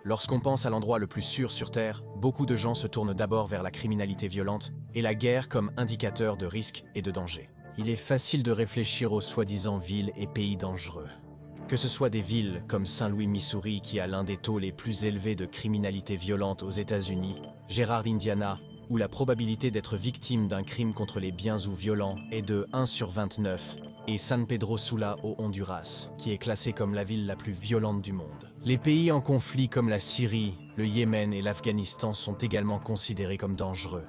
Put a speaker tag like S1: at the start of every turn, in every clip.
S1: Lorsqu'on pense à l'endroit le plus sûr sur Terre, beaucoup de gens se tournent d'abord vers la criminalité violente et la guerre comme indicateur de risque et de danger. Il est facile de réfléchir aux soi-disant villes et pays dangereux. Que ce soit des villes comme Saint-Louis, Missouri, qui a l'un des taux les plus élevés de criminalité violente aux États-Unis, Gérard, Indiana, où la probabilité d'être victime d'un crime contre les biens ou violent est de 1 sur 29, et San Pedro Sula au Honduras, qui est classée comme la ville la plus violente du monde. Les pays en conflit comme la Syrie, le Yémen et l'Afghanistan sont également considérés comme dangereux.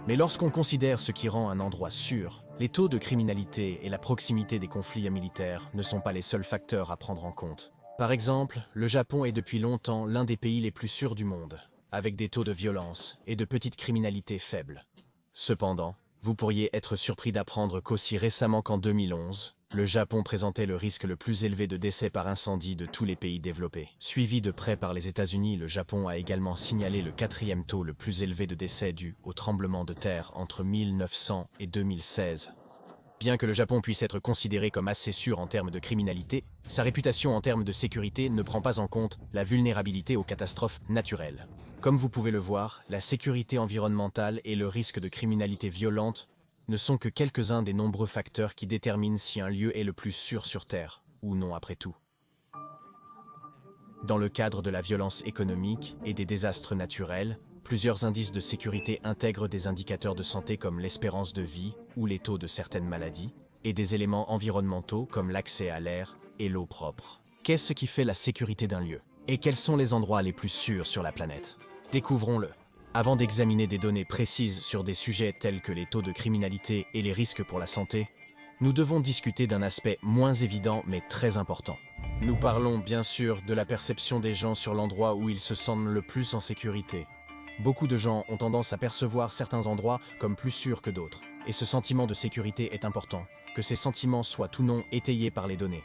S1: Mais lorsqu'on considère ce qui rend un endroit sûr, les taux de criminalité et la proximité des conflits militaires ne sont pas les seuls facteurs à prendre en compte. Par exemple, le Japon est depuis longtemps l'un des pays les plus sûrs du monde, avec des taux de violence et de petite criminalité faibles. Cependant, vous pourriez être surpris d'apprendre qu'aussi récemment qu'en 2011, le Japon présentait le risque le plus élevé de décès par incendie de tous les pays développés. Suivi de près par les États-Unis, le Japon a également signalé le 4e taux le plus élevé de décès dû au tremblement de terre entre 1900 et 2016. Bien que le Japon puisse être considéré comme assez sûr en termes de criminalité, sa réputation en termes de sécurité ne prend pas en compte la vulnérabilité aux catastrophes naturelles. Comme vous pouvez le voir, la sécurité environnementale et le risque de criminalité violente ne sont que quelques-uns des nombreux facteurs qui déterminent si un lieu est le plus sûr sur Terre, ou non après tout. Dans le cadre de la violence économique et des désastres naturels, plusieurs indices de sécurité intègrent des indicateurs de santé comme l'espérance de vie ou les taux de certaines maladies, et des éléments environnementaux comme l'accès à l'air et l'eau propre. Qu'est-ce qui fait la sécurité d'un lieu? Et quels sont les endroits les plus sûrs sur la planète? Découvrons-le. Avant d'examiner des données précises sur des sujets tels que les taux de criminalité et les risques pour la santé, nous devons discuter d'un aspect moins évident mais très important. Nous parlons bien sûr de la perception des gens sur l'endroit où ils se sentent le plus en sécurité. Beaucoup de gens ont tendance à percevoir certains endroits comme plus sûrs que d'autres, et ce sentiment de sécurité est important, que ces sentiments soient ou non étayés par les données.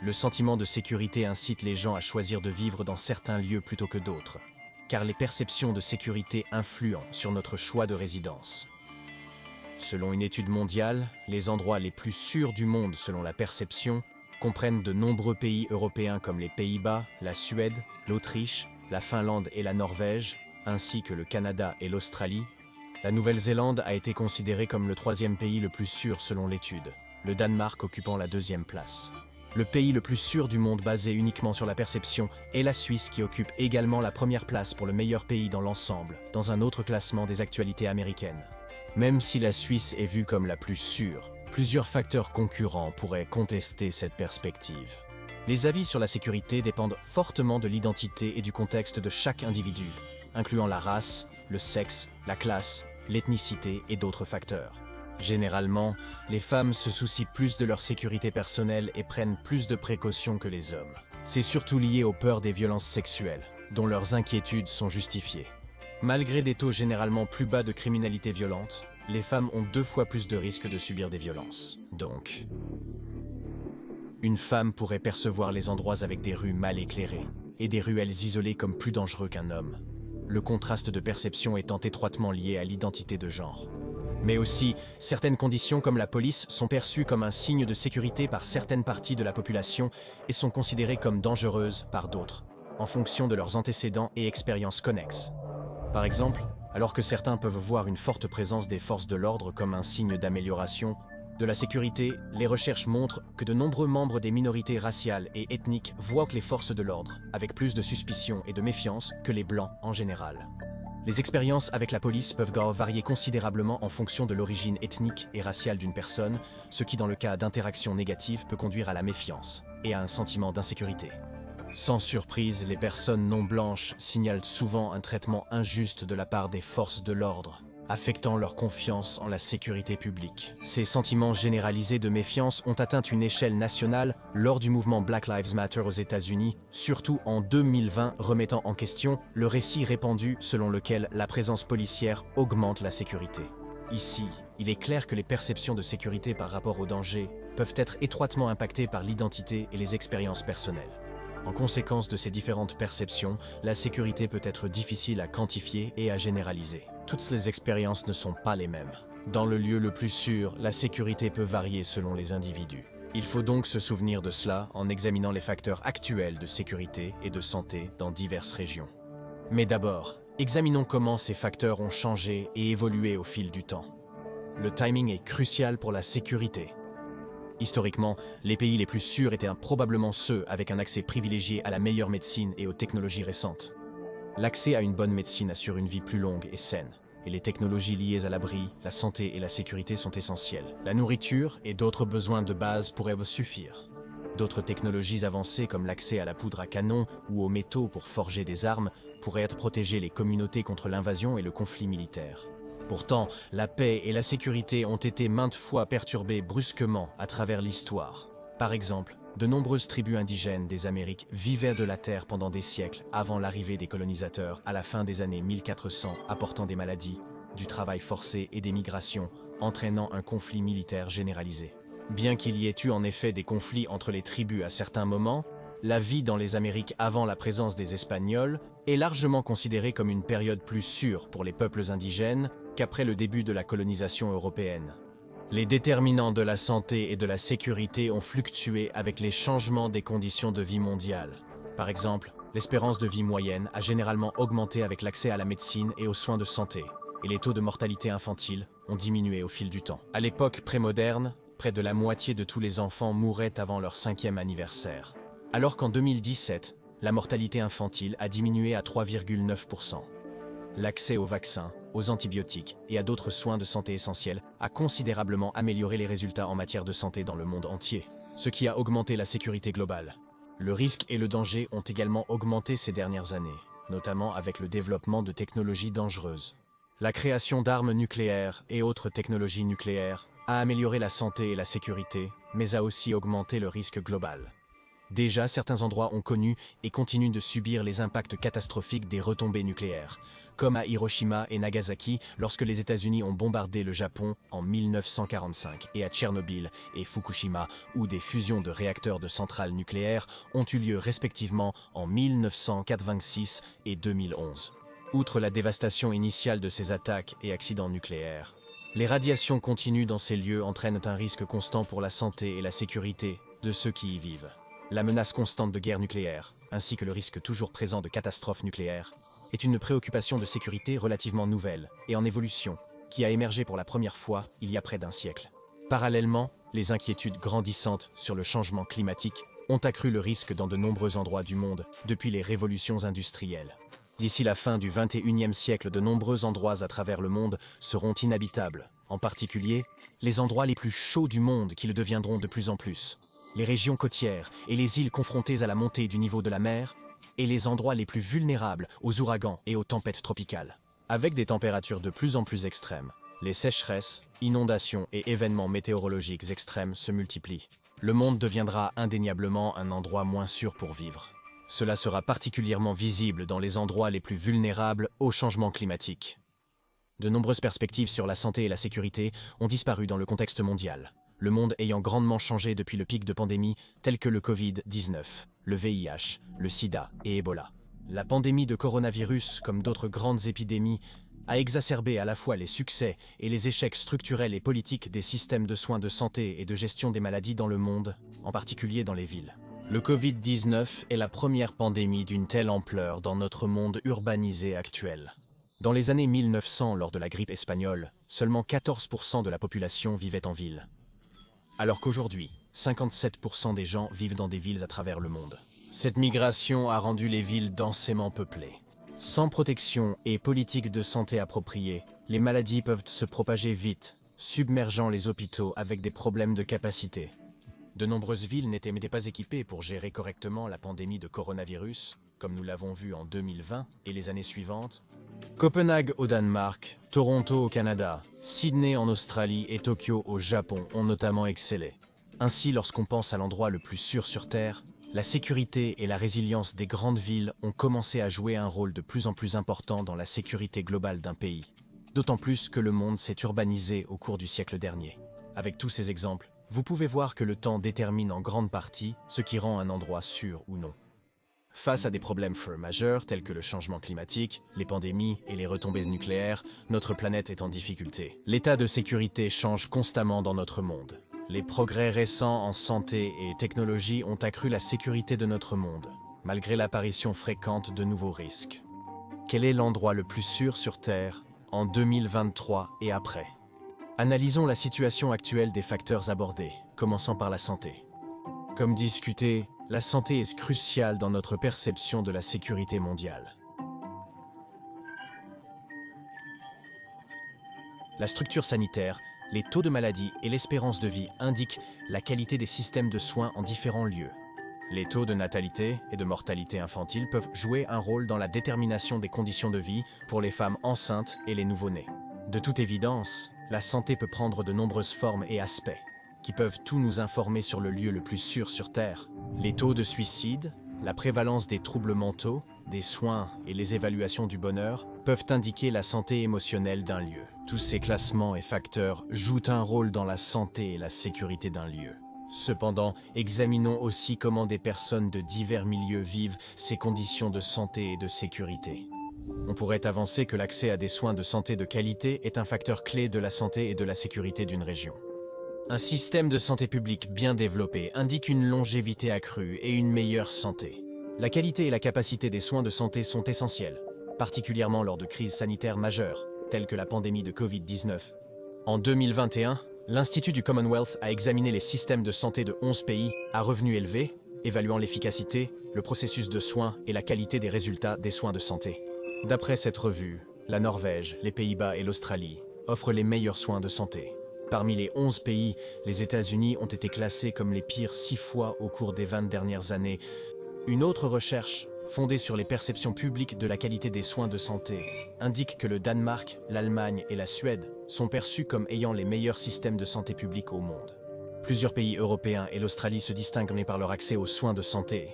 S1: Le sentiment de sécurité incite les gens à choisir de vivre dans certains lieux plutôt que d'autres, car les perceptions de sécurité influent sur notre choix de résidence. Selon une étude mondiale, les endroits les plus sûrs du monde selon la perception comprennent de nombreux pays européens comme les Pays-Bas, la Suède, l'Autriche, la Finlande et la Norvège, ainsi que le Canada et l'Australie. La Nouvelle-Zélande a été considérée comme le 3e pays le plus sûr selon l'étude, le Danemark occupant la 2e place. Le pays le plus sûr du monde basé uniquement sur la perception est la Suisse qui occupe également la 1re place pour le meilleur pays dans l'ensemble, dans un autre classement des actualités américaines. Même si la Suisse est vue comme la plus sûre, plusieurs facteurs concurrents pourraient contester cette perspective. Les avis sur la sécurité dépendent fortement de l'identité et du contexte de chaque individu, incluant la race, le sexe, la classe, l'ethnicité et d'autres facteurs. Généralement, les femmes se soucient plus de leur sécurité personnelle et prennent plus de précautions que les hommes. C'est surtout lié aux peurs des violences sexuelles, dont leurs inquiétudes sont justifiées. Malgré des taux généralement plus bas de criminalité violente, les femmes ont 2 fois plus de risques de subir des violences. Donc, une femme pourrait percevoir les endroits avec des rues mal éclairées et des ruelles isolées comme plus dangereux qu'un homme. Le contraste de perception étant étroitement lié à l'identité de genre. Mais aussi, certaines conditions comme la police sont perçues comme un signe de sécurité par certaines parties de la population et sont considérées comme dangereuses par d'autres, en fonction de leurs antécédents et expériences connexes. Par exemple, alors que certains peuvent voir une forte présence des forces de l'ordre comme un signe d'amélioration de la sécurité, les recherches montrent que de nombreux membres des minorités raciales et ethniques voient les forces de l'ordre avec plus de suspicion et de méfiance que les blancs en général. Les expériences avec la police peuvent varier considérablement en fonction de l'origine ethnique et raciale d'une personne, ce qui dans le cas d'interactions négatives peut conduire à la méfiance et à un sentiment d'insécurité. Sans surprise, les personnes non blanches signalent souvent un traitement injuste de la part des forces de l'ordre, affectant leur confiance en la sécurité publique. Ces sentiments généralisés de méfiance ont atteint une échelle nationale lors du mouvement Black Lives Matter aux États-Unis, surtout en 2020, remettant en question le récit répandu selon lequel la présence policière augmente la sécurité. Ici, il est clair que les perceptions de sécurité par rapport au danger peuvent être étroitement impactées par l'identité et les expériences personnelles. En conséquence de ces différentes perceptions, la sécurité peut être difficile à quantifier et à généraliser. Toutes les expériences ne sont pas les mêmes. Dans le lieu le plus sûr, la sécurité peut varier selon les individus. Il faut donc se souvenir de cela en examinant les facteurs actuels de sécurité et de santé dans diverses régions. Mais d'abord, examinons comment ces facteurs ont changé et évolué au fil du temps. Le timing est crucial pour la sécurité. Historiquement, les pays les plus sûrs étaient probablement ceux avec un accès privilégié à la meilleure médecine et aux technologies récentes. L'accès à une bonne médecine assure une vie plus longue et saine, et les technologies liées à l'abri, la santé et la sécurité sont essentielles. La nourriture et d'autres besoins de base pourraient suffire. D'autres technologies avancées comme l'accès à la poudre à canon ou aux métaux pour forger des armes pourraient protéger les communautés contre l'invasion et le conflit militaire. Pourtant, la paix et la sécurité ont été maintes fois perturbées brusquement à travers l'histoire. Par exemple, de nombreuses tribus indigènes des Amériques vivaient de la terre pendant des siècles avant l'arrivée des colonisateurs à la fin des années 1400, apportant des maladies, du travail forcé et des migrations, entraînant un conflit militaire généralisé. Bien qu'il y ait eu en effet des conflits entre les tribus à certains moments, la vie dans les Amériques avant la présence des Espagnols est largement considérée comme une période plus sûre pour les peuples indigènes qu'après le début de la colonisation européenne. Les déterminants de la santé et de la sécurité ont fluctué avec les changements des conditions de vie mondiales. Par exemple, l'espérance de vie moyenne a généralement augmenté avec l'accès à la médecine et aux soins de santé, et les taux de mortalité infantile ont diminué au fil du temps. À l'époque prémoderne, près de la moitié de tous les enfants mouraient avant leur 5e anniversaire, alors qu'en 2017, la mortalité infantile a diminué à 3,9%. L'accès aux vaccins, aux antibiotiques et à d'autres soins de santé essentiels a considérablement amélioré les résultats en matière de santé dans le monde entier, ce qui a augmenté la sécurité globale. Le risque et le danger ont également augmenté ces dernières années, notamment avec le développement de technologies dangereuses. La création d'armes nucléaires et autres technologies nucléaires a amélioré la santé et la sécurité, mais a aussi augmenté le risque global. Déjà, certains endroits ont connu et continuent de subir les impacts catastrophiques des retombées nucléaires, comme à Hiroshima et Nagasaki lorsque les États-Unis ont bombardé le Japon en 1945, et à Tchernobyl et Fukushima où des fusions de réacteurs de centrales nucléaires ont eu lieu respectivement en 1986 et 2011. Outre la dévastation initiale de ces attaques et accidents nucléaires, les radiations continues dans ces lieux entraînent un risque constant pour la santé et la sécurité de ceux qui y vivent. La menace constante de guerre nucléaire, ainsi que le risque toujours présent de catastrophes nucléaires, est une préoccupation de sécurité relativement nouvelle et en évolution, qui a émergé pour la première fois il y a près d'un siècle. Parallèlement, les inquiétudes grandissantes sur le changement climatique ont accru le risque dans de nombreux endroits du monde depuis les révolutions industrielles. D'ici la fin du XXIe siècle, de nombreux endroits à travers le monde seront inhabitables, en particulier les endroits les plus chauds du monde qui le deviendront de plus en plus. Les régions côtières et les îles confrontées à la montée du niveau de la mer, et les endroits les plus vulnérables aux ouragans et aux tempêtes tropicales. Avec des températures de plus en plus extrêmes, les sécheresses, inondations et événements météorologiques extrêmes se multiplient. Le monde deviendra indéniablement un endroit moins sûr pour vivre. Cela sera particulièrement visible dans les endroits les plus vulnérables au changement climatique. De nombreuses perspectives sur la santé et la sécurité ont disparu dans le contexte mondial, le monde ayant grandement changé depuis le pic de pandémies tels que le Covid-19, le VIH, le sida et Ebola. La pandémie de coronavirus, comme d'autres grandes épidémies, a exacerbé à la fois les succès et les échecs structurels et politiques des systèmes de soins de santé et de gestion des maladies dans le monde, en particulier dans les villes. Le Covid-19 est la première pandémie d'une telle ampleur dans notre monde urbanisé actuel. Dans les années 1900, lors de la grippe espagnole, seulement 14% de la population vivait en ville. Alors qu'aujourd'hui, 57% des gens vivent dans des villes à travers le monde. Cette migration a rendu les villes densément peuplées. Sans protection et politique de santé appropriée, les maladies peuvent se propager vite, submergeant les hôpitaux avec des problèmes de capacité. De nombreuses villes n'étaient pas équipées pour gérer correctement la pandémie de coronavirus, comme nous l'avons vu en 2020 et les années suivantes. Copenhague au Danemark, Toronto au Canada, Sydney en Australie et Tokyo au Japon ont notamment excellé. Ainsi, lorsqu'on pense à l'endroit le plus sûr sur Terre, la sécurité et la résilience des grandes villes ont commencé à jouer un rôle de plus en plus important dans la sécurité globale d'un pays. D'autant plus que le monde s'est urbanisé au cours du siècle dernier. Avec tous ces exemples, vous pouvez voir que le temps détermine en grande partie ce qui rend un endroit sûr ou non. Face à des problèmes majeurs tels que le changement climatique, les pandémies et les retombées nucléaires, notre planète est en difficulté. L'état de sécurité change constamment dans notre monde. Les progrès récents en santé et technologie ont accru la sécurité de notre monde, malgré l'apparition fréquente de nouveaux risques. Quel est l'endroit le plus sûr sur Terre en 2023 et après? Analysons la situation actuelle des facteurs abordés, commençant par la santé. Comme discuté, la santé est cruciale dans notre perception de la sécurité mondiale. La structure sanitaire, les taux de maladie et l'espérance de vie indiquent la qualité des systèmes de soins en différents lieux. Les taux de natalité et de mortalité infantile peuvent jouer un rôle dans la détermination des conditions de vie pour les femmes enceintes et les nouveau-nés. De toute évidence, la santé peut prendre de nombreuses formes et aspects, qui peuvent tout nous informer sur le lieu le plus sûr sur Terre. Les taux de suicide, la prévalence des troubles mentaux, des soins et les évaluations du bonheur peuvent indiquer la santé émotionnelle d'un lieu. Tous ces classements et facteurs jouent un rôle dans la santé et la sécurité d'un lieu. Cependant, examinons aussi comment des personnes de divers milieux vivent ces conditions de santé et de sécurité. On pourrait avancer que l'accès à des soins de santé de qualité est un facteur clé de la santé et de la sécurité d'une région. Un système de santé publique bien développé indique une longévité accrue et une meilleure santé. La qualité et la capacité des soins de santé sont essentielles, particulièrement lors de crises sanitaires majeures, telles que la pandémie de Covid-19. En 2021, l'Institut du Commonwealth a examiné les systèmes de santé de 11 pays à revenus élevés, évaluant l'efficacité, le processus de soins et la qualité des résultats des soins de santé. D'après cette revue, la Norvège, les Pays-Bas et l'Australie offrent les meilleurs soins de santé. Parmi les 11 pays, les États-Unis ont été classés comme les pires 6 fois au cours des 20 dernières années. Une autre recherche, fondée sur les perceptions publiques de la qualité des soins de santé, indique que le Danemark, l'Allemagne et la Suède sont perçus comme ayant les meilleurs systèmes de santé publique au monde. Plusieurs pays européens et l'Australie se distinguent par leur accès aux soins de santé.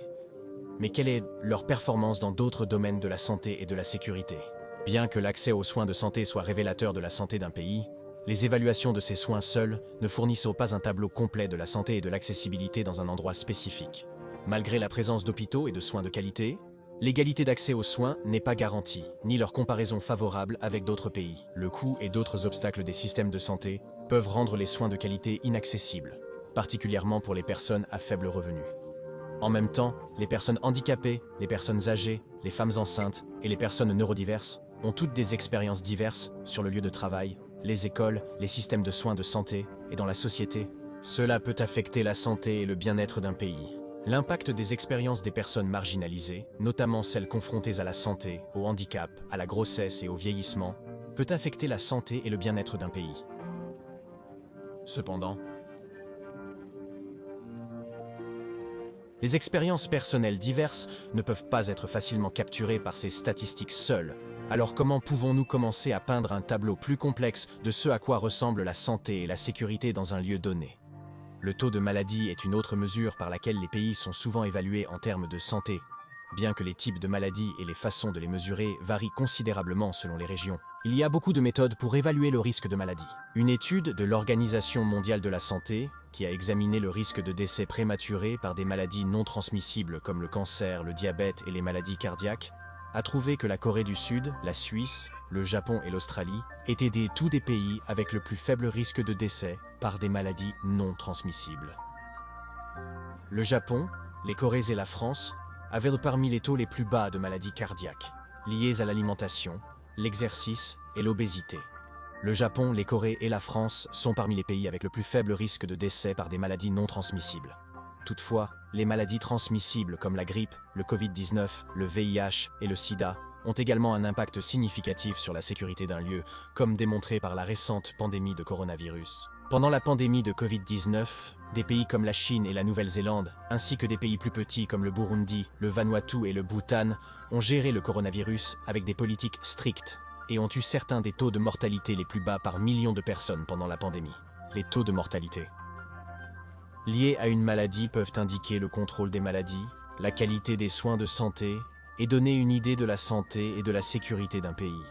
S1: Mais quelle est leur performance dans d'autres domaines de la santé et de la sécurité? Bien que l'accès aux soins de santé soit révélateur de la santé d'un pays, les évaluations de ces soins seuls ne fournissent pas un tableau complet de la santé et de l'accessibilité dans un endroit spécifique. Malgré la présence d'hôpitaux et de soins de qualité, l'égalité d'accès aux soins n'est pas garantie, ni leur comparaison favorable avec d'autres pays. Le coût et d'autres obstacles des systèmes de santé peuvent rendre les soins de qualité inaccessibles, particulièrement pour les personnes à faible revenu. En même temps, les personnes handicapées, les personnes âgées, les femmes enceintes et les personnes neurodiverses ont toutes des expériences diverses sur le lieu de travail, les écoles, les systèmes de soins de santé et dans la société. Cela peut affecter la santé et le bien-être d'un pays. L'impact des expériences des personnes marginalisées, notamment celles confrontées à la santé, au handicap, à la grossesse et au vieillissement, peut affecter la santé et le bien-être d'un pays. Cependant, les expériences personnelles diverses ne peuvent pas être facilement capturées par ces statistiques seules. Alors comment pouvons-nous commencer à peindre un tableau plus complexe de ce à quoi ressemble la santé et la sécurité dans un lieu donné? Le taux de maladie est une autre mesure par laquelle les pays sont souvent évalués en termes de santé, bien que les types de maladies et les façons de les mesurer varient considérablement selon les régions. Il y a beaucoup de méthodes pour évaluer le risque de maladie. Une étude de l'Organisation mondiale de la santé, qui a examiné le risque de décès prématuré par des maladies non transmissibles comme le cancer, le diabète et les maladies cardiaques, a trouvé que la Corée du Sud, la Suisse, le Japon et l'Australie étaient tous des pays avec le plus faible risque de décès par des maladies non transmissibles. Le Japon, les Corées et la France avaient parmi les taux les plus bas de maladies cardiaques, liées à l'alimentation, l'exercice et l'obésité. Le Japon, les Corées et la France sont parmi les pays avec le plus faible risque de décès par des maladies non transmissibles. Toutefois, les maladies transmissibles comme la grippe, le Covid-19, le VIH et le sida ont également un impact significatif sur la sécurité d'un lieu, comme démontré par la récente pandémie de coronavirus. Pendant la pandémie de Covid-19, des pays comme la Chine et la Nouvelle-Zélande, ainsi que des pays plus petits comme le Burundi, le Vanuatu et le Bhoutan, ont géré le coronavirus avec des politiques strictes et ont eu certains des taux de mortalité les plus bas par millions de personnes pendant la pandémie. Les taux de mortalité liés à une maladie peuvent indiquer le contrôle des maladies, la qualité des soins de santé et donner une idée de la santé et de la sécurité d'un pays.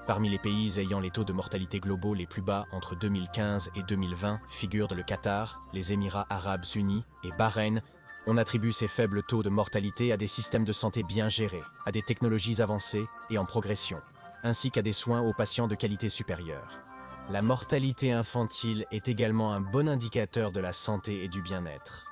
S1: Parmi les pays ayant les taux de mortalité globaux les plus bas entre 2015 et 2020 figurent le Qatar, les Émirats arabes unis et Bahreïn. On attribue ces faibles taux de mortalité à des systèmes de santé bien gérés, à des technologies avancées et en progression, ainsi qu'à des soins aux patients de qualité supérieure. La mortalité infantile est également un bon indicateur de la santé et du bien-être.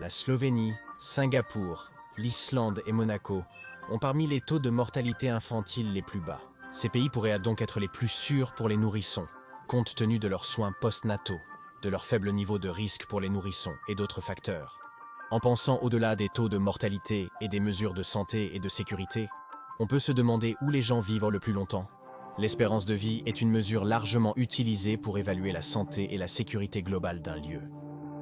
S1: La Slovénie, Singapour, l'Islande et Monaco ont parmi les taux de mortalité infantile les plus bas. Ces pays pourraient donc être les plus sûrs pour les nourrissons, compte tenu de leurs soins post-nataux, de leur faible niveau de risque pour les nourrissons et d'autres facteurs. En pensant au-delà des taux de mortalité et des mesures de santé et de sécurité, on peut se demander où les gens vivent le plus longtemps. L'espérance de vie est une mesure largement utilisée pour évaluer la santé et la sécurité globale d'un lieu.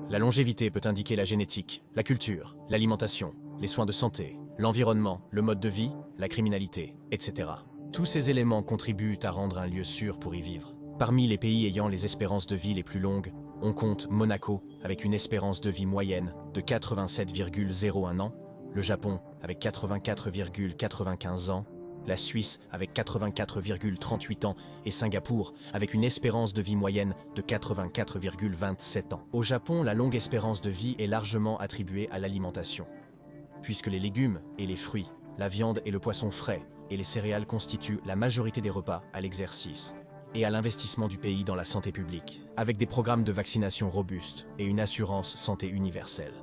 S1: La longévité peut indiquer la génétique, la culture, l'alimentation, les soins de santé, l'environnement, le mode de vie, la criminalité, etc. Tous ces éléments contribuent à rendre un lieu sûr pour y vivre. Parmi les pays ayant les espérances de vie les plus longues, on compte Monaco avec une espérance de vie moyenne de 87,01 ans, le Japon avec 84,95 ans, la Suisse avec 84,38 ans et Singapour avec une espérance de vie moyenne de 84,27 ans. Au Japon, la longue espérance de vie est largement attribuée à l'alimentation, puisque les légumes et les fruits, la viande et le poisson frais et les céréales constituent la majorité des repas à l'exercice et à l'investissement du pays dans la santé publique, avec des programmes de vaccination robustes et une assurance santé universelle.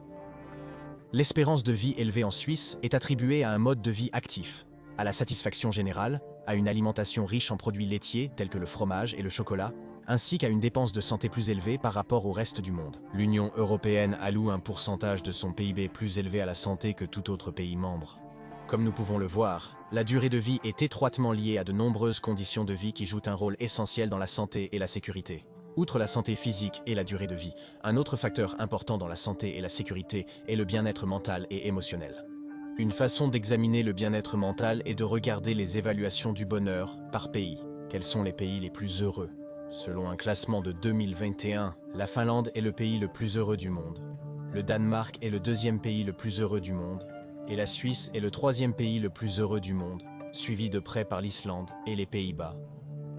S1: L'espérance de vie élevée en Suisse est attribuée à un mode de vie actif, à la satisfaction générale, à une alimentation riche en produits laitiers tels que le fromage et le chocolat, ainsi qu'à une dépense de santé plus élevée par rapport au reste du monde. L'Union européenne alloue un pourcentage de son PIB plus élevé à la santé que tout autre pays membre. Comme nous pouvons le voir, la durée de vie est étroitement liée à de nombreuses conditions de vie qui jouent un rôle essentiel dans la santé et la sécurité. Outre la santé physique et la durée de vie, un autre facteur important dans la santé et la sécurité est le bien-être mental et émotionnel. Une façon d'examiner le bien-être mental est de regarder les évaluations du bonheur par pays. Quels sont les pays les plus heureux? Selon un classement de 2021, la Finlande est le pays le plus heureux du monde. Le Danemark est le deuxième pays le plus heureux du monde. Et la Suisse est le troisième pays le plus heureux du monde, suivi de près par l'Islande et les Pays-Bas.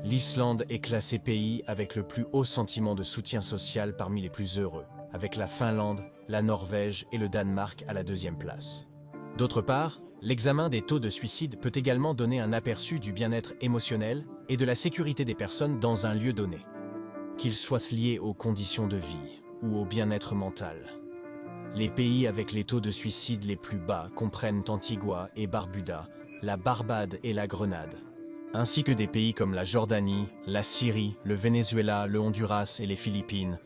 S1: L'Islande est classée pays avec le plus haut sentiment de soutien social parmi les plus heureux, avec la Finlande, la Norvège et le Danemark à la deuxième place. D'autre part, l'examen des taux de suicide peut également donner un aperçu du bien-être émotionnel et de la sécurité des personnes dans un lieu donné, qu'ils soient liés aux conditions de vie ou au bien-être mental. Les pays avec les taux de suicide les plus bas comprennent Antigua et Barbuda, la Barbade et la Grenade, ainsi que des pays comme la Jordanie, la Syrie, le Venezuela, le Honduras et les Philippines.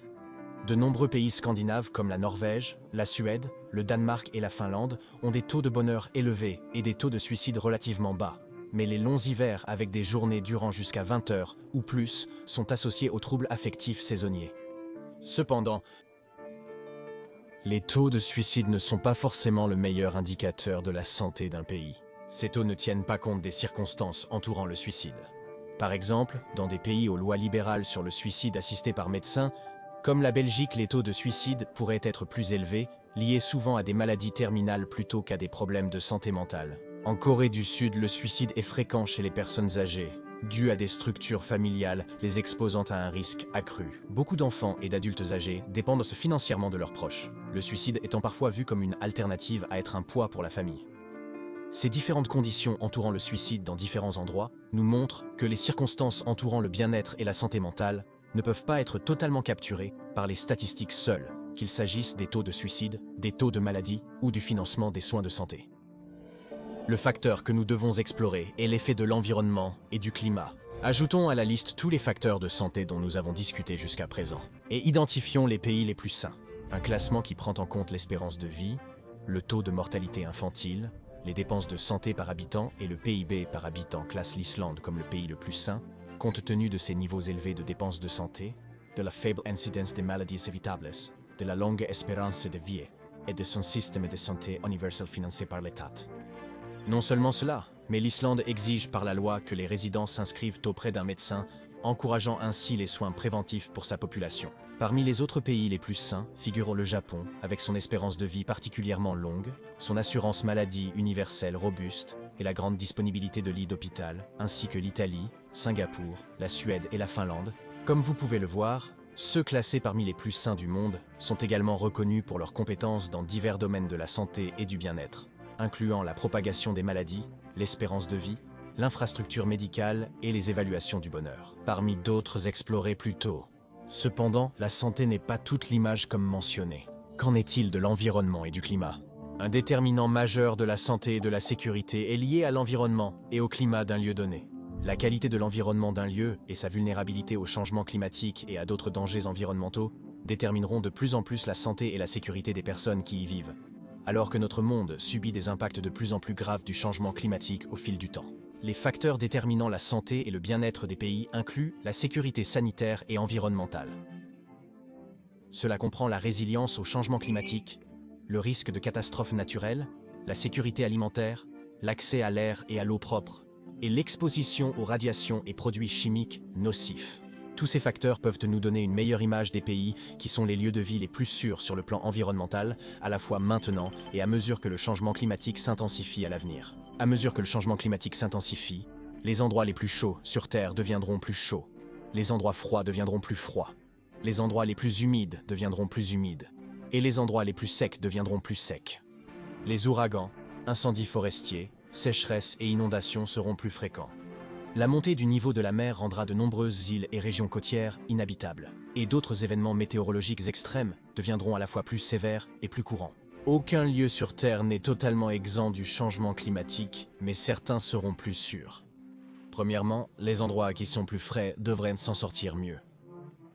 S1: De nombreux pays scandinaves comme la Norvège, la Suède, le Danemark et la Finlande ont des taux de bonheur élevés et des taux de suicide relativement bas. Mais les longs hivers avec des journées durant jusqu'à 20 heures ou plus sont associés aux troubles affectifs saisonniers. Cependant, les taux de suicide ne sont pas forcément le meilleur indicateur de la santé d'un pays. Ces taux ne tiennent pas compte des circonstances entourant le suicide. Par exemple, dans des pays aux lois libérales sur le suicide assisté par médecin, comme la Belgique, les taux de suicide pourraient être plus élevés, liés souvent à des maladies terminales plutôt qu'à des problèmes de santé mentale. En Corée du Sud, le suicide est fréquent chez les personnes âgées, dû à des structures familiales les exposant à un risque accru. Beaucoup d'enfants et d'adultes âgés dépendent financièrement de leurs proches, le suicide étant parfois vu comme une alternative à être un poids pour la famille. Ces différentes conditions entourant le suicide dans différents endroits nous montrent que les circonstances entourant le bien-être et la santé mentale ne peuvent pas être totalement capturées par les statistiques seules, qu'il s'agisse des taux de suicide, des taux de maladie ou du financement des soins de santé. Le facteur que nous devons explorer est l'effet de l'environnement et du climat. Ajoutons à la liste tous les facteurs de santé dont nous avons discuté jusqu'à présent et identifions les pays les plus sains. Un classement qui prend en compte l'espérance de vie, le taux de mortalité infantile, les dépenses de santé par habitant et le PIB par habitant classe l'Islande comme le pays le plus sain, compte tenu de ses niveaux élevés de dépenses de santé, de la faible incidence des maladies évitables, de la longue espérance de vie et de son système de santé universel financé par l'État. Non seulement cela, mais l'Islande exige par la loi que les résidents s'inscrivent auprès d'un médecin, encourageant ainsi les soins préventifs pour sa population. Parmi les autres pays les plus sains figure le Japon, avec son espérance de vie particulièrement longue, son assurance maladie universelle robuste et la grande disponibilité de lits d'hôpital, ainsi que l'Italie, Singapour, la Suède et la Finlande. Comme vous pouvez le voir, ceux classés parmi les plus sains du monde sont également reconnus pour leurs compétences dans divers domaines de la santé et du bien-être, incluant la propagation des maladies, l'espérance de vie, l'infrastructure médicale et les évaluations du bonheur, parmi d'autres explorés plus tôt. Cependant, la santé n'est pas toute l'image comme mentionné. Qu'en est-il de l'environnement et du climat? Un déterminant majeur de la santé et de la sécurité est lié à l'environnement et au climat d'un lieu donné. La qualité de l'environnement d'un lieu et sa vulnérabilité au changement climatique et à d'autres dangers environnementaux détermineront de plus en plus la santé et la sécurité des personnes qui y vivent, alors que notre monde subit des impacts de plus en plus graves du changement climatique au fil du temps. Les facteurs déterminant la santé et le bien-être des pays incluent la sécurité sanitaire et environnementale. Cela comprend la résilience au changement climatique, le risque de catastrophes naturelles, la sécurité alimentaire, l'accès à l'air et à l'eau propre, et l'exposition aux radiations et produits chimiques nocifs. Tous ces facteurs peuvent nous donner une meilleure image des pays qui sont les lieux de vie les plus sûrs sur le plan environnemental, à la fois maintenant et à mesure que le changement climatique s'intensifie à l'avenir. À mesure que le changement climatique s'intensifie, les endroits les plus chauds sur Terre deviendront plus chauds, les endroits froids deviendront plus froids, les endroits les plus humides deviendront plus humides, et les endroits les plus secs deviendront plus secs. Les ouragans, incendies forestiers, sécheresses et inondations seront plus fréquents. La montée du niveau de la mer rendra de nombreuses îles et régions côtières inhabitables, et d'autres événements météorologiques extrêmes deviendront à la fois plus sévères et plus courants. Aucun lieu sur Terre n'est totalement exempt du changement climatique, mais certains seront plus sûrs. Premièrement, les endroits qui sont plus frais devraient s'en sortir mieux.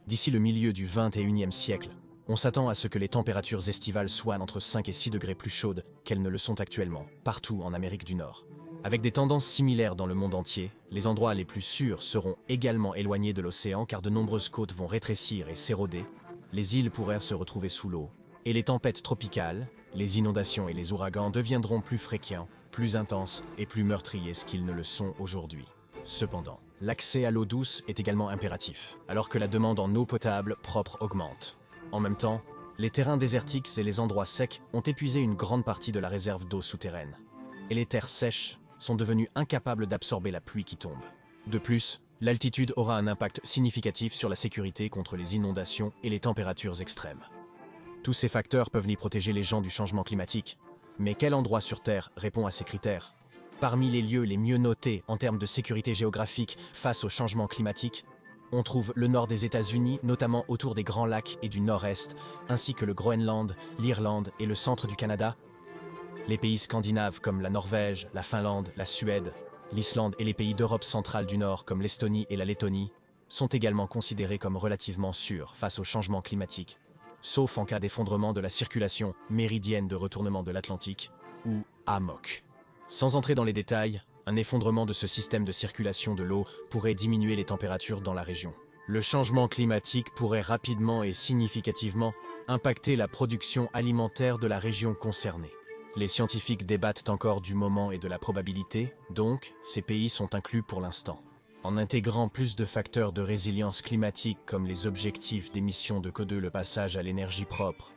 S1: D'ici le milieu du XXIe siècle, on s'attend à ce que les températures estivales soient entre 5 et 6 degrés plus chaudes qu'elles ne le sont actuellement, partout en Amérique du Nord. Avec des tendances similaires dans le monde entier, les endroits les plus sûrs seront également éloignés de l'océan car de nombreuses côtes vont rétrécir et s'éroder, les îles pourraient se retrouver sous l'eau, et les tempêtes tropicales, les inondations et les ouragans deviendront plus fréquents, plus intenses et plus meurtriers qu'ils ne le sont aujourd'hui. Cependant, l'accès à l'eau douce est également impératif, alors que la demande en eau potable propre augmente. En même temps, les terrains désertiques et les endroits secs ont épuisé une grande partie de la réserve d'eau souterraine, et les terres sèches sont devenues incapables d'absorber la pluie qui tombe. De plus, l'altitude aura un impact significatif sur la sécurité contre les inondations et les températures extrêmes. Tous ces facteurs peuvent y protéger les gens du changement climatique, mais quel endroit sur Terre répond à ces critères? Parmi les lieux les mieux notés en termes de sécurité géographique face au changement climatique, on trouve le nord des États-Unis, notamment autour des Grands Lacs et du Nord-Est, ainsi que le Groenland, l'Irlande et le centre du Canada. Les pays scandinaves comme la Norvège, la Finlande, la Suède, l'Islande et les pays d'Europe centrale du Nord comme l'Estonie et la Lettonie sont également considérés comme relativement sûrs face au changement climatique, sauf en cas d'effondrement de la circulation méridienne de retournement de l'Atlantique, ou AMOC. Sans entrer dans les détails, un effondrement de ce système de circulation de l'eau pourrait diminuer les températures dans la région. Le changement climatique pourrait rapidement et significativement impacter la production alimentaire de la région concernée. Les scientifiques débattent encore du moment et de la probabilité, donc ces pays sont inclus pour l'instant. En intégrant plus de facteurs de résilience climatique comme les objectifs d'émission de CO2, le passage à l'énergie propre,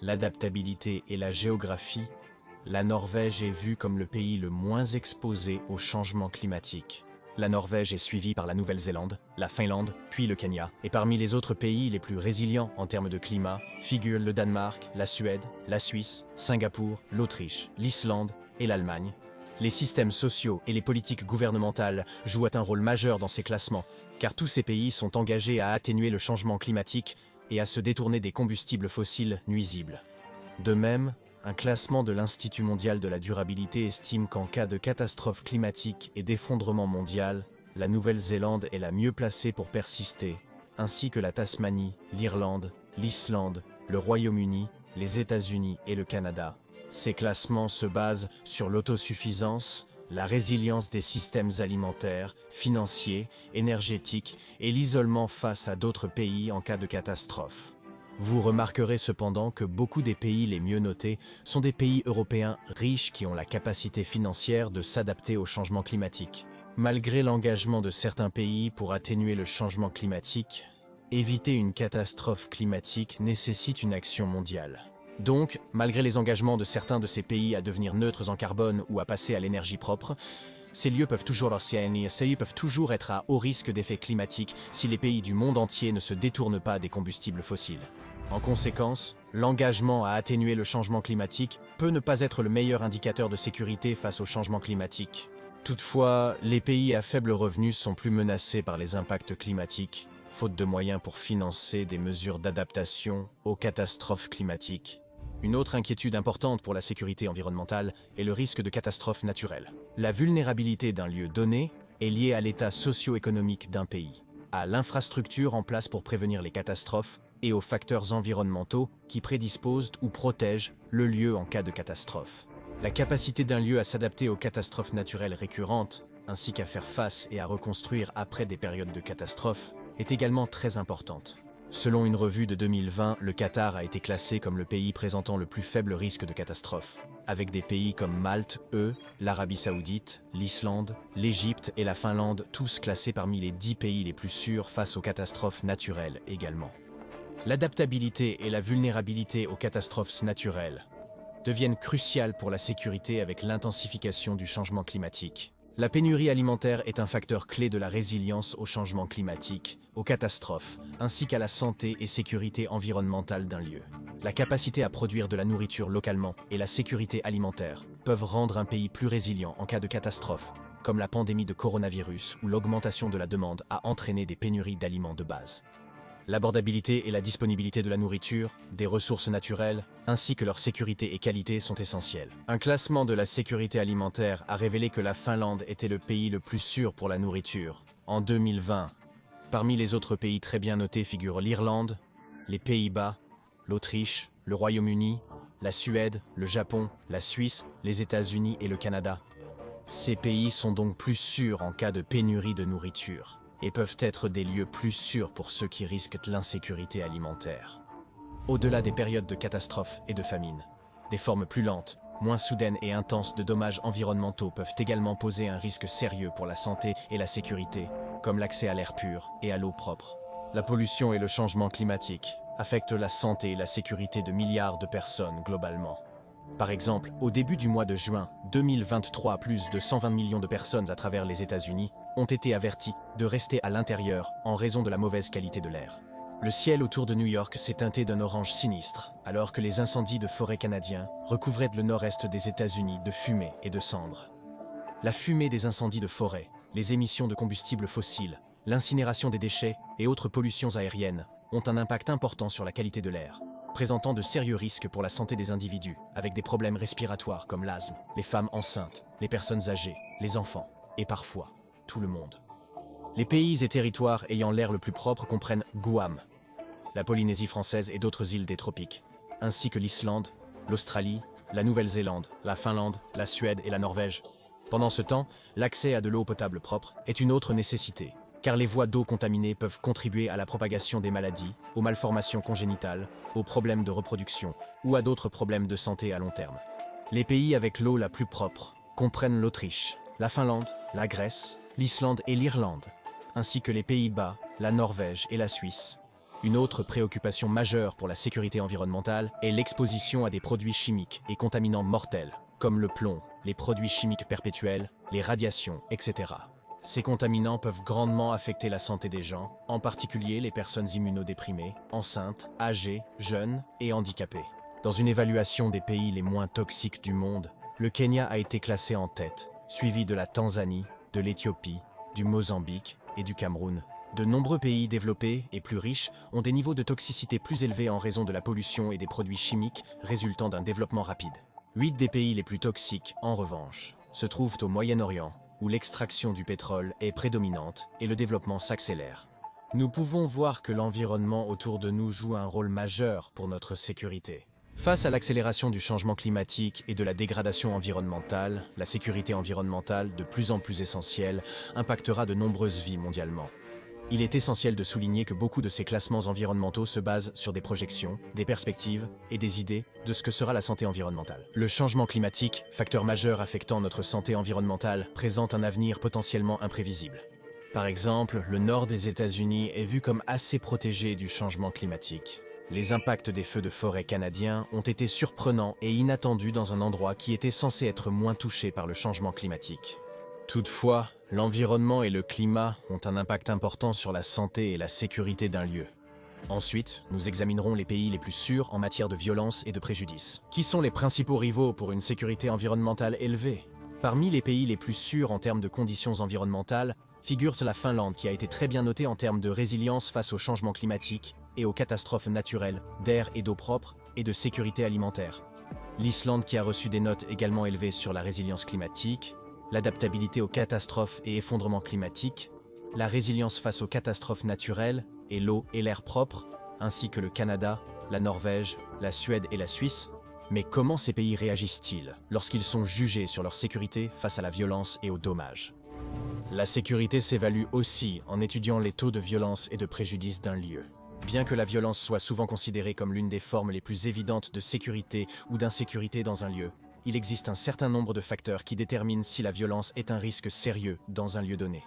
S1: l'adaptabilité et la géographie, la Norvège est vue comme le pays le moins exposé au changement climatique. La Norvège est suivie par la Nouvelle-Zélande, la Finlande, puis le Kenya. Et parmi les autres pays les plus résilients en termes de climat figurent le Danemark, la Suède, la Suisse, Singapour, l'Autriche, l'Islande et l'Allemagne. Les systèmes sociaux et les politiques gouvernementales jouent un rôle majeur dans ces classements, car tous ces pays sont engagés à atténuer le changement climatique et à se détourner des combustibles fossiles nuisibles. De même, un classement de l'Institut mondial de la durabilité estime qu'en cas de catastrophe climatique et d'effondrement mondial, la Nouvelle-Zélande est la mieux placée pour persister, ainsi que la Tasmanie, l'Irlande, l'Islande, le Royaume-Uni, les États-Unis et le Canada. Ces classements se basent sur l'autosuffisance, la résilience des systèmes alimentaires, financiers, énergétiques et l'isolement face à d'autres pays en cas de catastrophe. Vous remarquerez cependant que beaucoup des pays les mieux notés sont des pays européens riches qui ont la capacité financière de s'adapter au changement climatique. Malgré l'engagement de certains pays pour atténuer le changement climatique, éviter une catastrophe climatique nécessite une action mondiale. Donc, malgré les engagements de certains de ces pays à devenir neutres en carbone ou à passer à l'énergie propre, ces lieux peuvent toujours être à haut risque d'effets climatiques si les pays du monde entier ne se détournent pas des combustibles fossiles. En conséquence, l'engagement à atténuer le changement climatique peut ne pas être le meilleur indicateur de sécurité face au changement climatique. Toutefois, les pays à faible revenu sont plus menacés par les impacts climatiques, faute de moyens pour financer des mesures d'adaptation aux catastrophes climatiques. Une autre inquiétude importante pour la sécurité environnementale est le risque de catastrophes naturelles. La vulnérabilité d'un lieu donné est liée à l'état socio-économique d'un pays, à l'infrastructure en place pour prévenir les catastrophes et aux facteurs environnementaux qui prédisposent ou protègent le lieu en cas de catastrophe. La capacité d'un lieu à s'adapter aux catastrophes naturelles récurrentes, ainsi qu'à faire face et à reconstruire après des périodes de catastrophes, est également très importante. Selon une revue de 2020, le Qatar a été classé comme le pays présentant le plus faible risque de catastrophe, avec des pays comme Malte, l'Arabie Saoudite, l'Islande, l'Égypte et la Finlande, tous classés parmi les 10 pays les plus sûrs face aux catastrophes naturelles également. L'adaptabilité et la vulnérabilité aux catastrophes naturelles deviennent cruciales pour la sécurité avec l'intensification du changement climatique. La pénurie alimentaire est un facteur clé de la résilience au changement climatique, aux catastrophes, ainsi qu'à la santé et sécurité environnementale d'un lieu. La capacité à produire de la nourriture localement et la sécurité alimentaire peuvent rendre un pays plus résilient en cas de catastrophe, comme la pandémie de coronavirus où l'augmentation de la demande a entraîné des pénuries d'aliments de base. L'abordabilité et la disponibilité de la nourriture, des ressources naturelles, ainsi que leur sécurité et qualité sont essentielles. Un classement de la sécurité alimentaire a révélé que la Finlande était le pays le plus sûr pour la nourriture en 2020. Parmi les autres pays très bien notés figurent l'Irlande, les Pays-Bas, l'Autriche, le Royaume-Uni, la Suède, le Japon, la Suisse, les États-Unis et le Canada. Ces pays sont donc plus sûrs en cas de pénurie de nourriture et peuvent être des lieux plus sûrs pour ceux qui risquent l'insécurité alimentaire. Au-delà des périodes de catastrophes et de famine, des formes plus lentes, moins soudaines et intenses de dommages environnementaux peuvent également poser un risque sérieux pour la santé et la sécurité, comme l'accès à l'air pur et à l'eau propre. La pollution et le changement climatique affectent la santé et la sécurité de milliards de personnes globalement. Par exemple, au début du mois de juin 2023, plus de 120 millions de personnes à travers les États-Unis ont été averties de rester à l'intérieur en raison de la mauvaise qualité de l'air. Le ciel autour de New York s'est teinté d'un orange sinistre, alors que les incendies de forêt canadiens recouvraient le nord-est des États-Unis de fumée et de cendres. La fumée des incendies de forêt, les émissions de combustibles fossiles, l'incinération des déchets et autres pollutions aériennes ont un impact important sur la qualité de l'air, présentant de sérieux risques pour la santé des individus, avec des problèmes respiratoires comme l'asthme, les femmes enceintes, les personnes âgées, les enfants, et parfois, tout le monde. Les pays et territoires ayant l'air le plus propre comprennent Guam, la Polynésie française et d'autres îles des tropiques, ainsi que l'Islande, l'Australie, la Nouvelle-Zélande, la Finlande, la Suède et la Norvège. Pendant ce temps, l'accès à de l'eau potable propre est une autre nécessité, car les voies d'eau contaminées peuvent contribuer à la propagation des maladies, aux malformations congénitales, aux problèmes de reproduction ou à d'autres problèmes de santé à long terme. Les pays avec l'eau la plus propre comprennent l'Autriche, la Finlande, la Grèce, l'Islande et l'Irlande, ainsi que les Pays-Bas, la Norvège et la Suisse. Une autre préoccupation majeure pour la sécurité environnementale est l'exposition à des produits chimiques et contaminants mortels, comme le plomb, les produits chimiques perpétuels, les radiations, etc. Ces contaminants peuvent grandement affecter la santé des gens, en particulier les personnes immunodéprimées, enceintes, âgées, jeunes et handicapées. Dans une évaluation des pays les moins toxiques du monde, le Kenya a été classé en tête, suivi de la Tanzanie, de l'Éthiopie, du Mozambique et du Cameroun. De nombreux pays développés et plus riches ont des niveaux de toxicité plus élevés en raison de la pollution et des produits chimiques résultant d'un développement rapide. 8 des pays les plus toxiques, en revanche, se trouvent au Moyen-Orient, où l'extraction du pétrole est prédominante et le développement s'accélère. Nous pouvons voir que l'environnement autour de nous joue un rôle majeur pour notre sécurité. Face à l'accélération du changement climatique et de la dégradation environnementale, la sécurité environnementale, de plus en plus essentielle, impactera de nombreuses vies mondialement. Il est essentiel de souligner que beaucoup de ces classements environnementaux se basent sur des projections, des perspectives et des idées de ce que sera la santé environnementale. Le changement climatique, facteur majeur affectant notre santé environnementale, présente un avenir potentiellement imprévisible. Par exemple, le nord des États-Unis est vu comme assez protégé du changement climatique. Les impacts des feux de forêt canadiens ont été surprenants et inattendus dans un endroit qui était censé être moins touché par le changement climatique. Toutefois, l'environnement et le climat ont un impact important sur la santé et la sécurité d'un lieu. Ensuite, nous examinerons les pays les plus sûrs en matière de violence et de préjudice. Qui sont les principaux rivaux pour une sécurité environnementale élevée? Parmi les pays les plus sûrs en termes de conditions environnementales, figure la Finlande qui a été très bien notée en termes de résilience face au changement climatique et aux catastrophes naturelles, d'air et d'eau propre et de sécurité alimentaire. L'Islande qui a reçu des notes également élevées sur la résilience climatique, l'adaptabilité aux catastrophes et effondrements climatiques, la résilience face aux catastrophes naturelles et l'eau et l'air propre, ainsi que le Canada, la Norvège, la Suède et la Suisse. Mais comment ces pays réagissent-ils lorsqu'ils sont jugés sur leur sécurité face à la violence et aux dommages? La sécurité s'évalue aussi en étudiant les taux de violence et de préjudice d'un lieu. Bien que la violence soit souvent considérée comme l'une des formes les plus évidentes de sécurité ou d'insécurité dans un lieu, il existe un certain nombre de facteurs qui déterminent si la violence est un risque sérieux dans un lieu donné.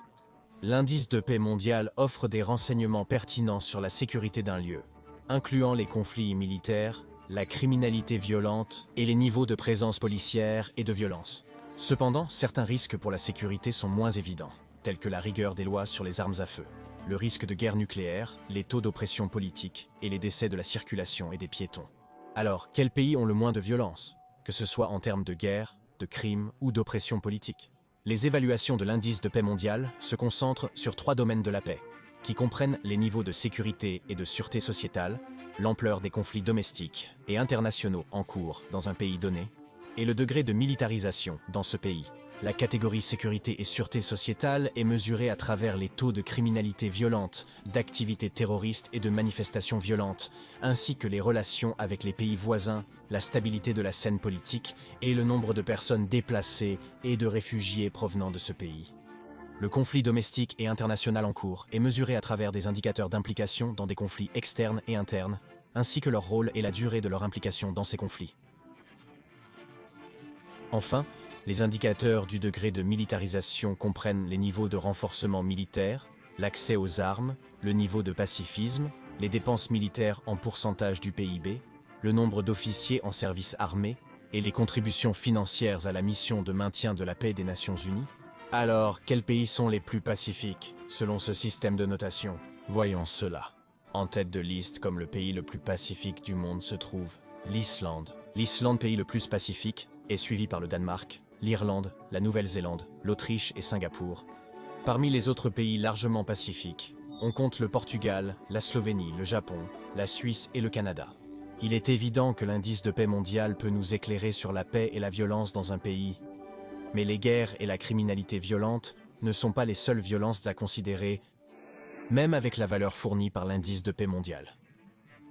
S1: L'indice de paix mondial offre des renseignements pertinents sur la sécurité d'un lieu, incluant les conflits militaires, la criminalité violente et les niveaux de présence policière et de violence. Cependant, certains risques pour la sécurité sont moins évidents, tels que la rigueur des lois sur les armes à feu, le risque de guerre nucléaire, les taux d'oppression politique et les décès de la circulation et des piétons. Alors, quels pays ont le moins de violence, que ce soit en termes de guerre, de crimes ou d'oppression politique? Les évaluations de l'indice de paix mondial se concentrent sur 3 domaines de la paix, qui comprennent les niveaux de sécurité et de sûreté sociétale, l'ampleur des conflits domestiques et internationaux en cours dans un pays donné, et le degré de militarisation dans ce pays. La catégorie sécurité et sûreté sociétale est mesurée à travers les taux de criminalité violente, d'activités terroristes et de manifestations violentes, ainsi que les relations avec les pays voisins, la stabilité de la scène politique et le nombre de personnes déplacées et de réfugiés provenant de ce pays. Le conflit domestique et international en cours est mesuré à travers des indicateurs d'implication dans des conflits externes et internes, ainsi que leur rôle et la durée de leur implication dans ces conflits. Enfin, les indicateurs du degré de militarisation comprennent les niveaux de renforcement militaire, l'accès aux armes, le niveau de pacifisme, les dépenses militaires en pourcentage du PIB, le nombre d'officiers en service armé et les contributions financières à la mission de maintien de la paix des Nations Unies. Alors, quels pays sont les plus pacifiques, selon ce système de notation? Voyons cela. En tête de liste comme le pays le plus pacifique du monde se trouve l'Islande. L'Islande, pays le plus pacifique, est suivi par le Danemark, l'Irlande, la Nouvelle-Zélande, l'Autriche et Singapour. Parmi les autres pays largement pacifiques, on compte le Portugal, la Slovénie, le Japon, la Suisse et le Canada. Il est évident que l'indice de paix mondial peut nous éclairer sur la paix et la violence dans un pays. Mais les guerres et la criminalité violente ne sont pas les seules violences à considérer, même avec la valeur fournie par l'indice de paix mondial.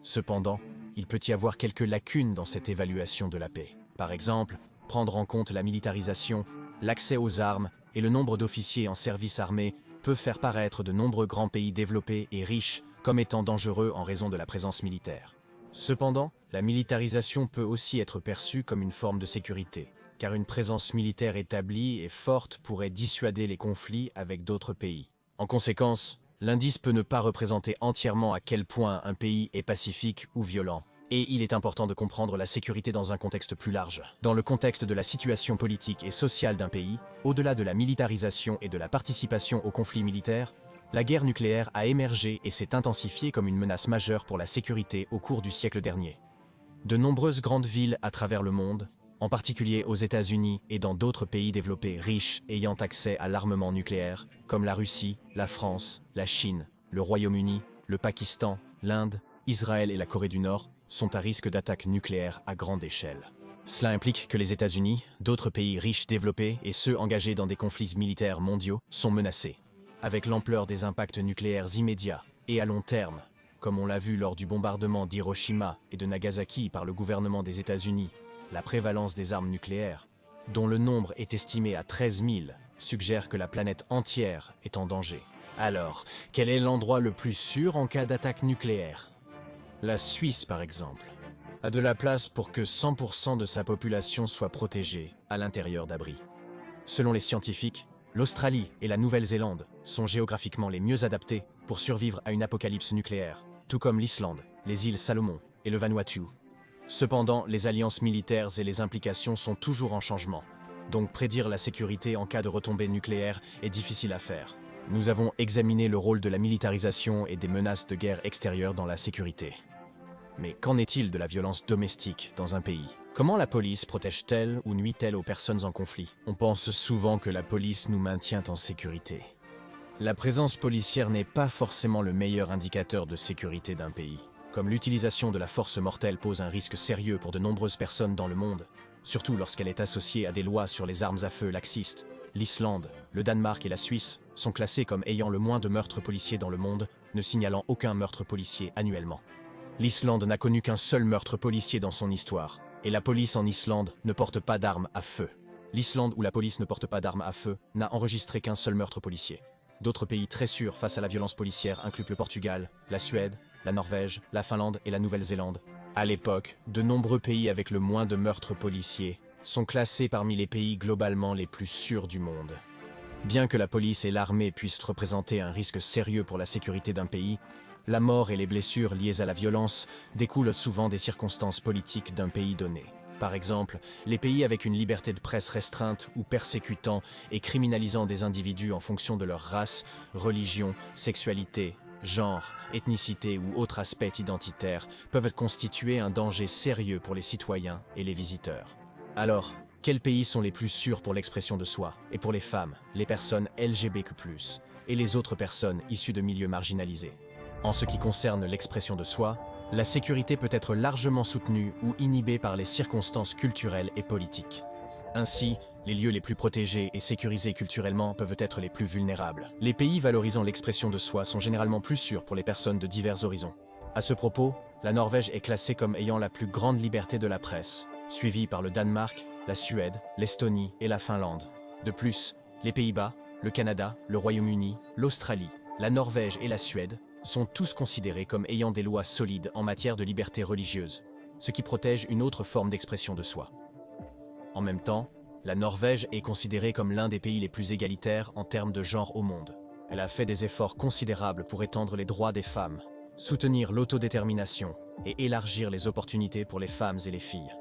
S1: Cependant, il peut y avoir quelques lacunes dans cette évaluation de la paix. Par exemple, prendre en compte la militarisation, l'accès aux armes et le nombre d'officiers en service armé peut faire paraître de nombreux grands pays développés et riches comme étant dangereux en raison de la présence militaire. Cependant, la militarisation peut aussi être perçue comme une forme de sécurité, car une présence militaire établie et forte pourrait dissuader les conflits avec d'autres pays. En conséquence, l'indice peut ne pas représenter entièrement à quel point un pays est pacifique ou violent. Et il est important de comprendre la sécurité dans un contexte plus large. Dans le contexte de la situation politique et sociale d'un pays, au-delà de la militarisation et de la participation aux conflits militaires, la guerre nucléaire a émergé et s'est intensifiée comme une menace majeure pour la sécurité au cours du siècle dernier. De nombreuses grandes villes à travers le monde, en particulier aux États-Unis et dans d'autres pays développés riches ayant accès à l'armement nucléaire, comme la Russie, la France, la Chine, le Royaume-Uni, le Pakistan, l'Inde, Israël et la Corée du Nord, sont à risque d'attaques nucléaires à grande échelle. Cela implique que les États-Unis, d'autres pays riches développés et ceux engagés dans des conflits militaires mondiaux sont menacés, avec l'ampleur des impacts nucléaires immédiats et à long terme, comme on l'a vu lors du bombardement d'Hiroshima et de Nagasaki par le gouvernement des États-Unis. La prévalence des armes nucléaires, dont le nombre est estimé à 13 000, suggère que la planète entière est en danger. Alors, quel est l'endroit le plus sûr en cas d'attaque nucléaire? La Suisse, par exemple, a de la place pour que 100% de sa population soit protégée à l'intérieur d'abris. Selon les scientifiques, l'Australie et la Nouvelle-Zélande sont géographiquement les mieux adaptés pour survivre à une apocalypse nucléaire, tout comme l'Islande, les îles Salomon et le Vanuatu. Cependant, les alliances militaires et les implications sont toujours en changement, donc prédire la sécurité en cas de retombée nucléaire est difficile à faire. Nous avons examiné le rôle de la militarisation et des menaces de guerre extérieure dans la sécurité. Mais qu'en est-il de la violence domestique dans un pays? Comment la police protège-t-elle ou nuit-elle aux personnes en conflit? On pense souvent que la police nous maintient en sécurité. La présence policière n'est pas forcément le meilleur indicateur de sécurité d'un pays. Comme l'utilisation de la force mortelle pose un risque sérieux pour de nombreuses personnes dans le monde, surtout lorsqu'elle est associée à des lois sur les armes à feu laxistes, l'Islande, le Danemark et la Suisse sont classés comme ayant le moins de meurtres policiers dans le monde, ne signalant aucun meurtre policier annuellement. L'Islande n'a connu qu'un seul meurtre policier dans son histoire, et la police en Islande ne porte pas d'armes à feu. L'Islande, où la police ne porte pas d'armes à feu, n'a enregistré qu'un seul meurtre policier. D'autres pays très sûrs face à la violence policière incluent le Portugal, la Suède, la Norvège, la Finlande et la Nouvelle-Zélande. À l'époque, de nombreux pays avec le moins de meurtres policiers sont classés parmi les pays globalement les plus sûrs du monde. Bien que la police et l'armée puissent représenter un risque sérieux pour la sécurité d'un pays, la mort et les blessures liées à la violence découlent souvent des circonstances politiques d'un pays donné. Par exemple, les pays avec une liberté de presse restreinte ou persécutant et criminalisant des individus en fonction de leur race, religion, sexualité, genre, ethnicité ou autres aspects identitaires peuvent constituer un danger sérieux pour les citoyens et les visiteurs. Alors, quels pays sont les plus sûrs pour l'expression de soi et pour les femmes, les personnes LGBTQ+, et les autres personnes issues de milieux marginalisés? En ce qui concerne l'expression de soi, la sécurité peut être largement soutenue ou inhibée par les circonstances culturelles et politiques. Ainsi, les lieux les plus protégés et sécurisés culturellement peuvent être les plus vulnérables. Les pays valorisant l'expression de soi sont généralement plus sûrs pour les personnes de divers horizons. À ce propos, la Norvège est classée comme ayant la plus grande liberté de la presse, suivie par le Danemark, la Suède, l'Estonie et la Finlande. De plus, les Pays-Bas, le Canada, le Royaume-Uni, l'Australie, la Norvège et la Suède sont tous considérés comme ayant des lois solides en matière de liberté religieuse, ce qui protège une autre forme d'expression de soi. En même temps, la Norvège est considérée comme l'un des pays les plus égalitaires en termes de genre au monde. Elle a fait des efforts considérables pour étendre les droits des femmes, soutenir l'autodétermination et élargir les opportunités pour les femmes et les filles.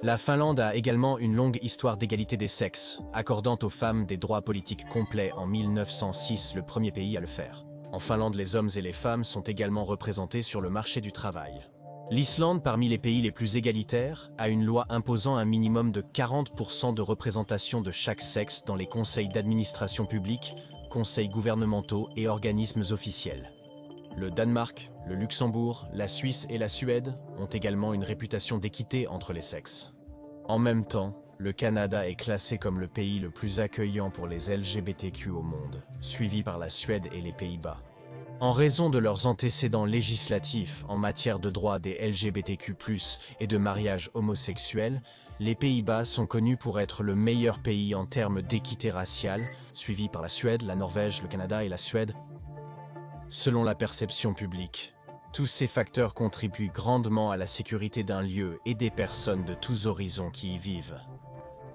S1: La Finlande a également une longue histoire d'égalité des sexes, accordant aux femmes des droits politiques complets en 1906, le premier pays à le faire. En Finlande, les hommes et les femmes sont également représentés sur le marché du travail. L'Islande, parmi les pays les plus égalitaires, a une loi imposant un minimum de 40% de représentation de chaque sexe dans les conseils d'administration publique, conseils gouvernementaux et organismes officiels. Le Danemark, le Luxembourg, la Suisse et la Suède ont également une réputation d'équité entre les sexes. En même temps, le Canada est classé comme le pays le plus accueillant pour les LGBTQ au monde, suivi par la Suède et les Pays-Bas. En raison de leurs antécédents législatifs en matière de droits des LGBTQ+, et de mariage homosexuel, les Pays-Bas sont connus pour être le meilleur pays en termes d'équité raciale, suivi par la Suède, la Norvège, le Canada et la Suède. Selon la perception publique, tous ces facteurs contribuent grandement à la sécurité d'un lieu et des personnes de tous horizons qui y vivent.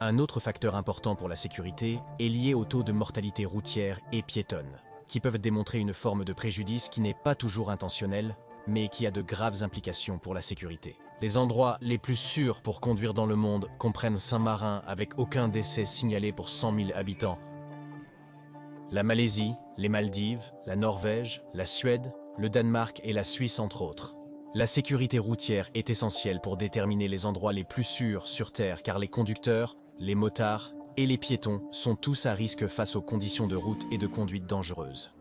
S1: Un autre facteur important pour la sécurité est lié au taux de mortalité routière et piétonne, qui peuvent démontrer une forme de préjudice qui n'est pas toujours intentionnelle, mais qui a de graves implications pour la sécurité. Les endroits les plus sûrs pour conduire dans le monde comprennent Saint-Marin avec aucun décès signalé pour 100 000 habitants, la Malaisie, les Maldives, la Norvège, la Suède, le Danemark et la Suisse entre autres. La sécurité routière est essentielle pour déterminer les endroits les plus sûrs sur Terre car les conducteurs, les motards et les piétons sont tous à risque face aux conditions de route et de conduite dangereuses.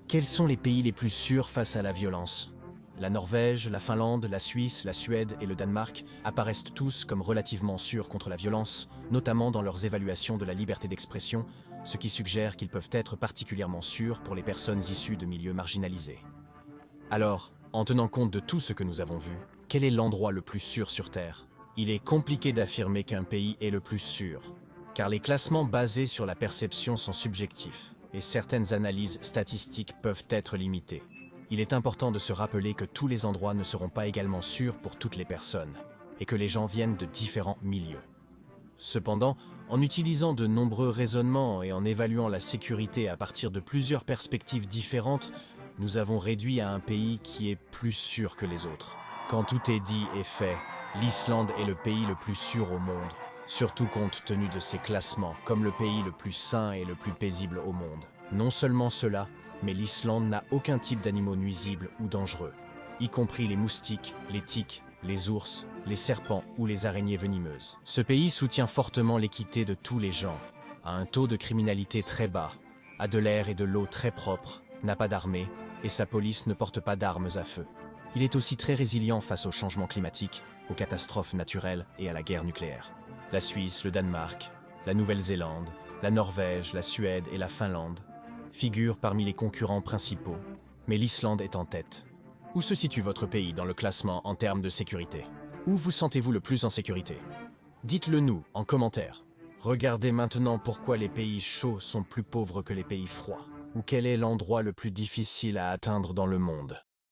S1: Quels sont les pays les plus sûrs face à la violence? La Norvège, la Finlande, la Suisse, la Suède et le Danemark apparaissent tous comme relativement sûrs contre la violence, notamment dans leurs évaluations de la liberté d'expression, ce qui suggère qu'ils peuvent être particulièrement sûrs pour les personnes issues de milieux marginalisés. Alors, en tenant compte de tout ce que nous avons vu, quel est l'endroit le plus sûr sur Terre? Il est compliqué d'affirmer qu'un pays est le plus sûr, car les classements basés sur la perception sont subjectifs, et certaines analyses statistiques peuvent être limitées. Il est important de se rappeler que tous les endroits ne seront pas également sûrs pour toutes les personnes, et que les gens viennent de différents milieux. Cependant, en utilisant de nombreux raisonnements et en évaluant la sécurité à partir de plusieurs perspectives différentes, nous avons réduit à un pays qui est plus sûr que les autres. Quand tout est dit et fait, l'Islande est le pays le plus sûr au monde, surtout compte tenu de ses classements comme le pays le plus sain et le plus paisible au monde. Non seulement cela, mais l'Islande n'a aucun type d'animaux nuisibles ou dangereux. y compris les moustiques, les tiques, les ours, les serpents ou les araignées venimeuses. Ce pays soutient fortement l'équité de tous les genres, a un taux de criminalité très bas, a de l'air et de l'eau très propres, n'a pas d'armée, et sa police ne porte pas d'armes à feu. Il est aussi très résilient face au changement climatique, aux catastrophes naturelles et à la guerre nucléaire. La Suisse, le Danemark, la Nouvelle-Zélande, la Norvège, la Suède et la Finlande figurent parmi les concurrents principaux, mais l'Islande est en tête. Où se situe votre pays dans le classement en termes de sécurité? Où vous sentez-vous le plus en sécurité? Dites-le nous en commentaire. Regardez maintenant pourquoi les pays chauds sont plus pauvres que les pays froids, ou quel est l'endroit le plus difficile à atteindre dans le monde.